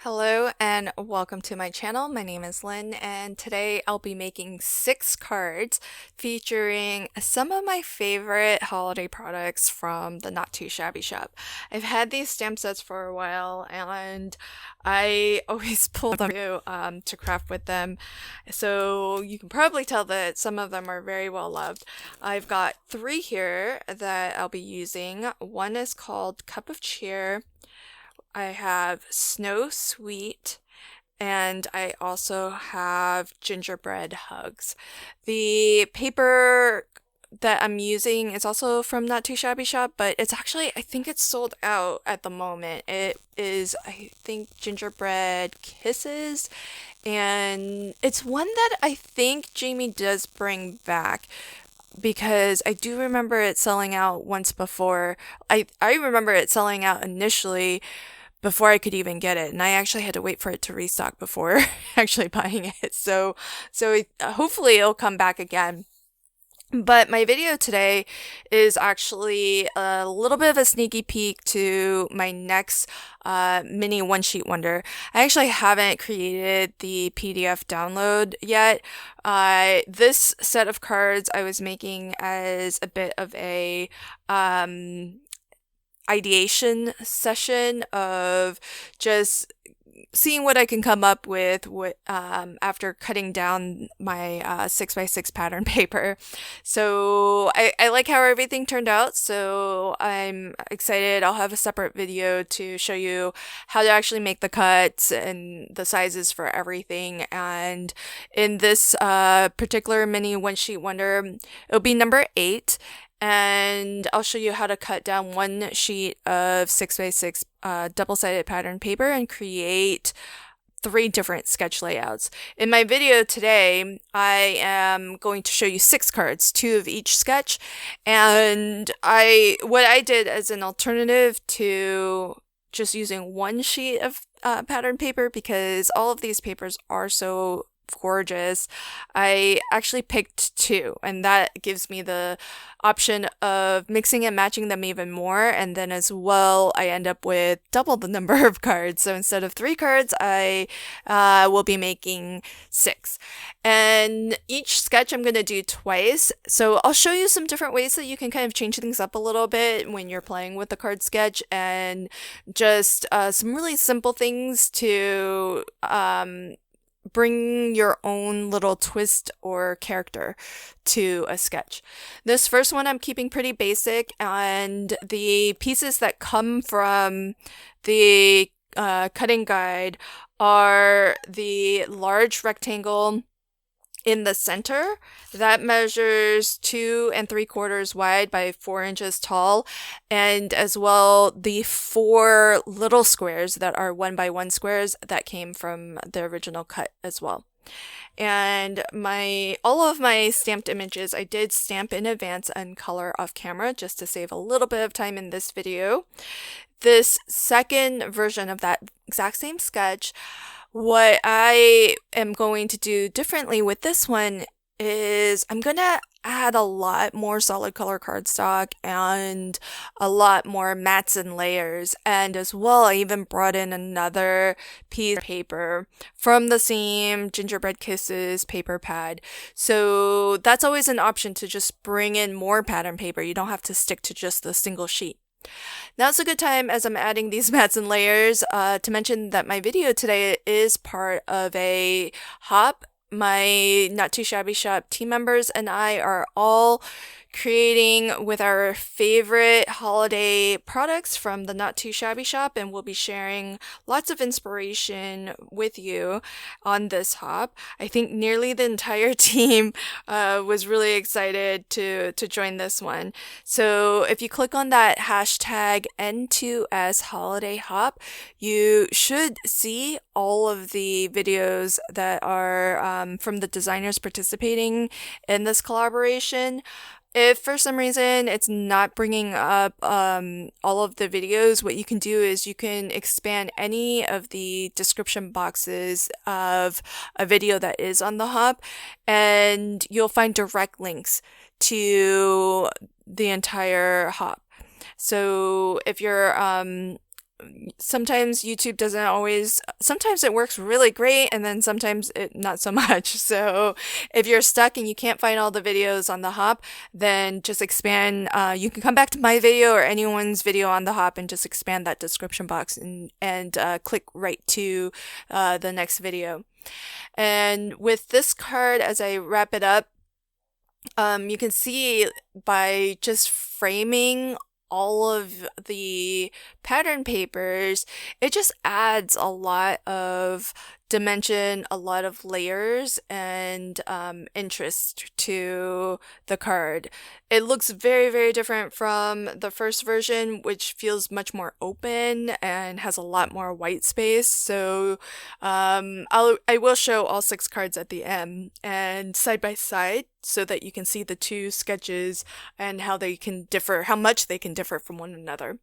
Hello and welcome to my channel. My name is Lynn and today I'll be making 6 cards featuring some of my favorite holiday products from the Not Too Shabby shop. I've had these stamp sets for a while and I always pull them to craft with them. So you can probably tell that some of them are very well loved. I've got 3 here that I'll be using. One is called Cup of Cheer. I have Snow Sweet, and I also have Gingerbread Hugs. The paper that I'm using is also from Not Too Shabby Shop, but it's actually, I think it's sold out at the moment. It is, I think, Gingerbread Kisses, and it's one that I think Jamie does bring back because I do remember it selling out once before. I remember it selling out initially before I could even get it, and I actually had to wait for it to restock before actually buying it. Hopefully it'll come back again. But my video today is actually a little bit of a sneaky peek to my next mini one sheet wonder. I actually haven't created the PDF download yet. This set of cards I was making as a bit of a ideation session of just seeing what I can come up with after cutting down my 6x6 pattern paper. So I like how everything turned out, so I'm excited. I'll have a separate video to show you how to actually make the cuts and the sizes for everything. And in this particular mini one sheet wonder, it'll be number 8. And I'll show you how to cut down one sheet of 6x6 double-sided pattern paper and create 3 different sketch layouts. In my video today, I am going to show you 6 cards, 2 of each sketch, and what I did as an alternative to just using one sheet of pattern paper, because all of these papers are so gorgeous, I actually picked 2, and that gives me the option of mixing and matching them even more, and then as well I end up with double the number of cards. So instead of 3 cards, I will be making 6, and each sketch I'm going to do twice. So I'll show you some different ways that you can kind of change things up a little bit when you're playing with the card sketch, and just some really simple things to bring your own little twist or character to a sketch. This first one I'm keeping pretty basic, and the pieces that come from the cutting guide are the large rectangle in the center that measures 2 3/4 wide by 4 inches tall, and as well the 4 little squares that are 1 by 1 squares that came from the original cut as well. And all of my stamped images I did stamp in advance and color off camera just to save a little bit of time in this video. This second version of that exact same sketch, what I am going to do differently with this one is I'm going to add a lot more solid color cardstock and a lot more mats and layers. And as well, I even brought in another piece of paper from the same Gingerbread Kisses paper pad. So that's always an option, to just bring in more pattern paper. You don't have to stick to just the single sheet. Now's a good time, as I'm adding these mats and layers, to mention that my video today is part of a hop. My Not Too Shabby Shop team members and I are all creating with our favorite holiday products from the Not Too Shabby Shop, and we'll be sharing lots of inspiration with you on this hop. I think nearly the entire team was really excited to join this one. So if you click on that hashtag N2S holiday hop, you should see all of the videos that are from the designers participating in this collaboration. If for some reason it's not bringing up all of the videos, what you can do is you can expand any of the description boxes of a video that is on the hop, and you'll find direct links to the entire hop. So if you're sometimes YouTube doesn't always, sometimes it works really great and then sometimes it not so much. So if you're stuck and you can't find all the videos on the hop, then just expand. You can come back to my video or anyone's video on the hop and just expand that description box and click right to the next video. And with this card, as I wrap it up, you can see by just framing all of the pattern papers, it just adds a lot of dimension, a lot of layers, and interest to the card. It looks very, very different from the first version, which feels much more open and has a lot more white space. So I will show all 6 cards at the end and side by side so that you can see the 2 sketches and how they can differ, how much they can differ from one another.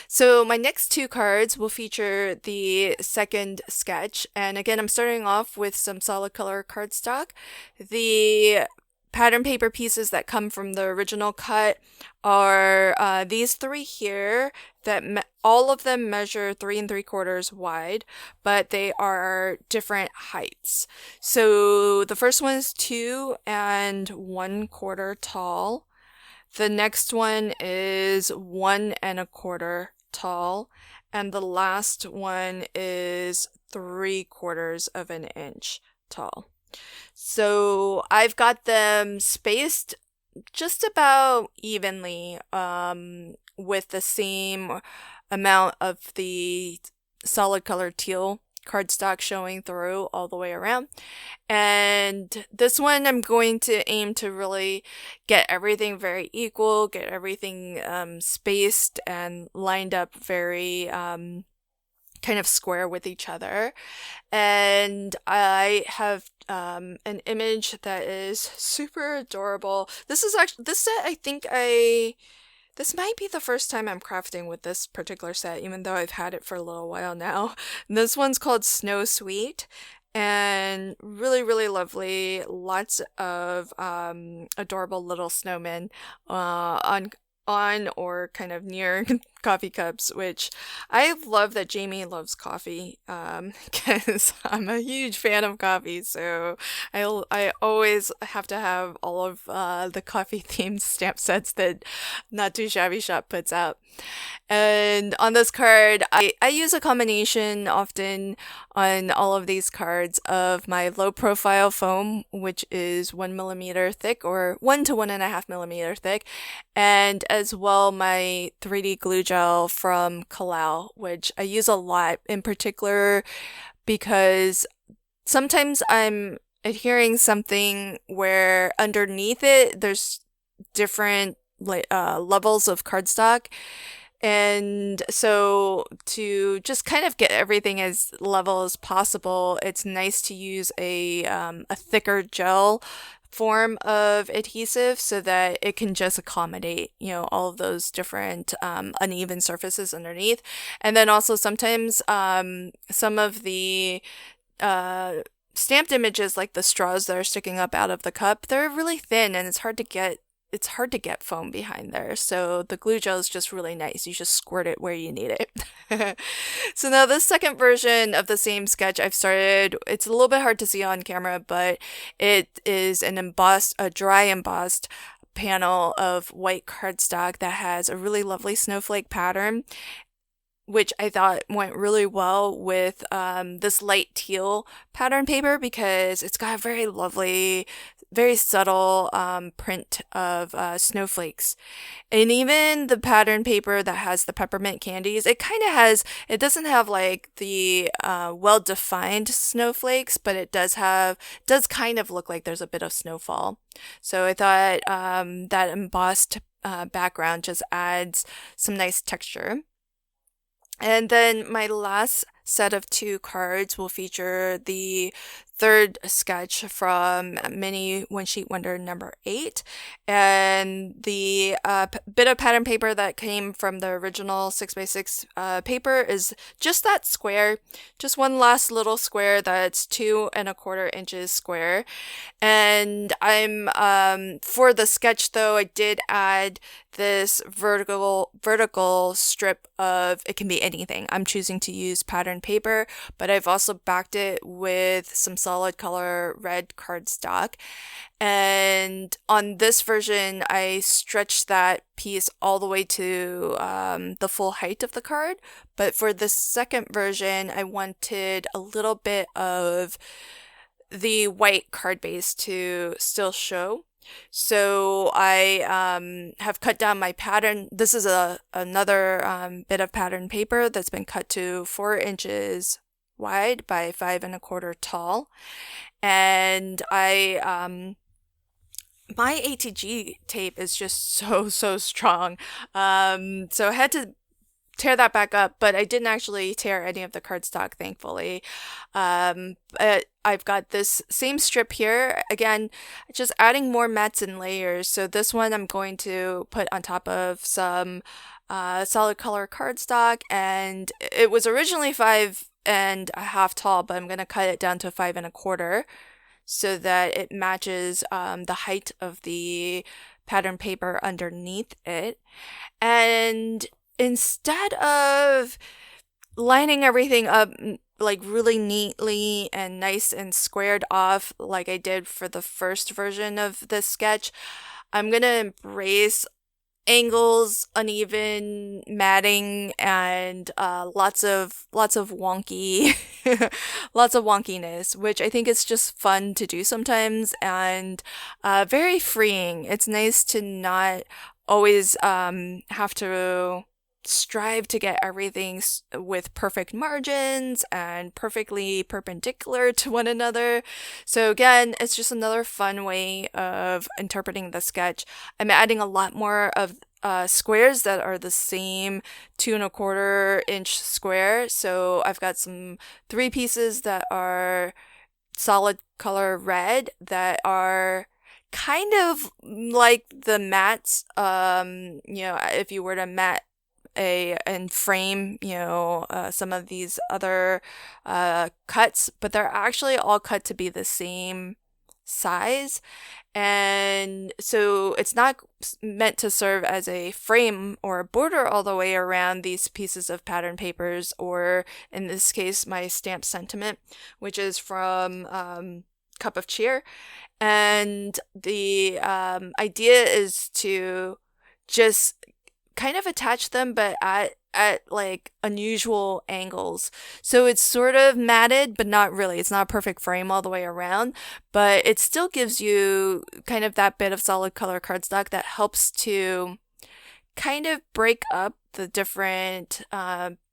So my next 2 cards will feature the second sketch, and again I'm starting off with some solid color cardstock. The pattern paper pieces that come from the original cut are these 3 here that all of them measure 3 3/4 wide, but they are different heights. So the first one is 2 1/4 tall. The next one is 1 1/4 tall, and the last one is 3/4 of an inch tall. So I've got them spaced just about evenly, with the same amount of the solid color teal cardstock showing through all the way around. And this one I'm going to aim to really get everything very equal, get everything spaced and lined up very kind of square with each other. And I have an image that is super adorable. This is actually, this set this might be the first time I'm crafting with this particular set, even though I've had it for a little while now. This one's called Snow Sweet, and really, really lovely. Lots of adorable little snowmen on or kind of near coffee cups, which I love that Jamie loves coffee, because I'm a huge fan of coffee, so I always have to have all of the coffee themed stamp sets that Not Too Shabby Shop puts out. And on this card, I use a combination often on all of these cards of my low profile foam, which is 1 mm thick or 1 to 1.5 mm thick, and as well my 3D glue gel from Kalau, which I use a lot in particular because sometimes I'm adhering something where underneath it there's different levels of cardstock. And so to just kind of get everything as level as possible, it's nice to use a thicker gel form of adhesive so that it can just accommodate, all of those different uneven surfaces underneath. And then also sometimes some of the stamped images, like the straws that are sticking up out of the cup, they're really thin and it's hard to get foam behind there. So the glue gel is just really nice. You just squirt it where you need it. So now this second version of the same sketch I've started, it's a little bit hard to see on camera, but it is a dry embossed panel of white cardstock that has a really lovely snowflake pattern, which I thought went really well with this light teal pattern paper because it's got a very lovely, very subtle print of snowflakes. And even the pattern paper that has the peppermint candies, it doesn't have like the well-defined snowflakes, but it does kind of look like there's a bit of snowfall. So I thought that embossed background just adds some nice texture. And then my last set of 2 cards will feature the third sketch from Mini One Sheet Wonder number 8, and the bit of pattern paper that came from the original 6x6 paper is just that square, just one last little square that's 2¼ inches square. And for the sketch though, I did add this vertical strip of, it can be anything. I'm choosing to use pattern paper, but I've also backed it with some solid color red cardstock. And on this version, I stretched that piece all the way to the full height of the card. But for the second version, I wanted a little bit of the white card base to still show. So I have cut down my pattern. This is another bit of pattern paper that's been cut to 4 inches wide by 5¼ tall. And my ATG tape is just so strong. So I had to tear that back up, but I didn't actually tear any of the cardstock, thankfully. But I've got this same strip here, again, just adding more mats and layers. So this one I'm going to put on top of some solid color cardstock, and it was originally 5½ tall, but I'm going to cut it down to 5¼ so that it matches the height of the pattern paper underneath it. And instead of lining everything up like really neatly and nice and squared off like I did for the first version of the sketch, I'm gonna embrace angles, uneven matting, and lots of wonky lots of wonkiness, which I think is just fun to do sometimes, and very freeing. It's nice to not always have to strive to get everything with perfect margins and perfectly perpendicular to one another. So again, it's just another fun way of interpreting the sketch. I'm adding a lot more of squares that are the same 2¼ inch square. So I've got some 3 pieces that are solid color red that are kind of like the mats. If you were to mat and frame, some of these other cuts, but they're actually all cut to be the same size. And so it's not meant to serve as a frame or a border all the way around these pieces of pattern papers, or in this case, my stamp sentiment, which is from Cup of Cheer. And the idea is to just kind of attach them, but at like unusual angles. So it's sort of matted, but not really. It's not a perfect frame all the way around, but it still gives you kind of that bit of solid color cardstock that helps to kind of break up the different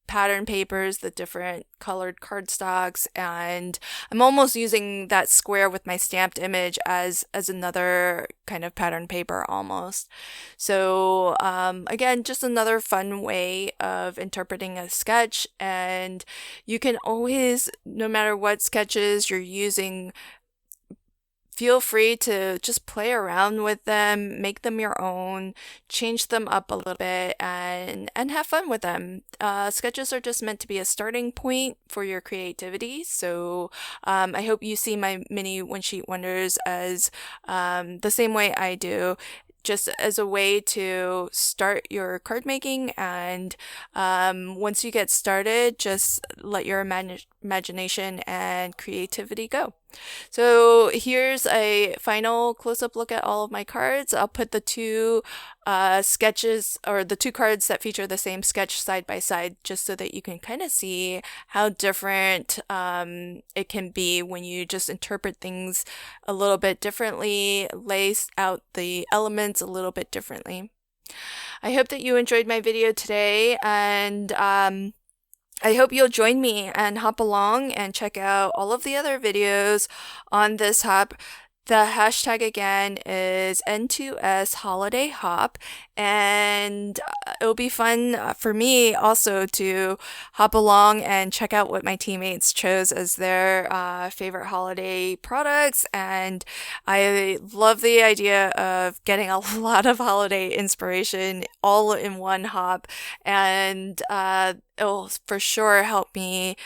pattern papers, the different colored cardstocks, and I'm almost using that square with my stamped image as another kind of pattern paper almost. So again, just another fun way of interpreting a sketch, and you can always, no matter what sketches you're using, feel free to just play around with them, make them your own, change them up a little bit, and have fun with them. Sketches are just meant to be a starting point for your creativity. So I hope you see my mini One Sheet Wonders as the same way I do, just as a way to start your card making. And once you get started, just let your imagination and creativity go. So here's a final close-up look at all of my cards. I'll put the 2 sketches, or the 2 cards that feature the same sketch side by side, just so that you can kind of see how different it can be when you just interpret things a little bit differently, lay out the elements a little bit differently. I hope that you enjoyed my video today, and I hope you'll join me and hop along and check out all of the other videos on this The hashtag again is N2S Holiday Hop, and it'll be fun for me also to hop along and check out what my teammates chose as their favorite holiday products. And I love the idea of getting a lot of holiday inspiration all in one hop, and it'll for sure help me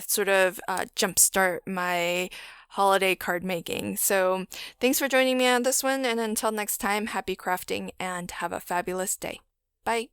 sort of jumpstart my holiday card making. So thanks for joining me on this one, and until next time, happy crafting and have a fabulous day. Bye.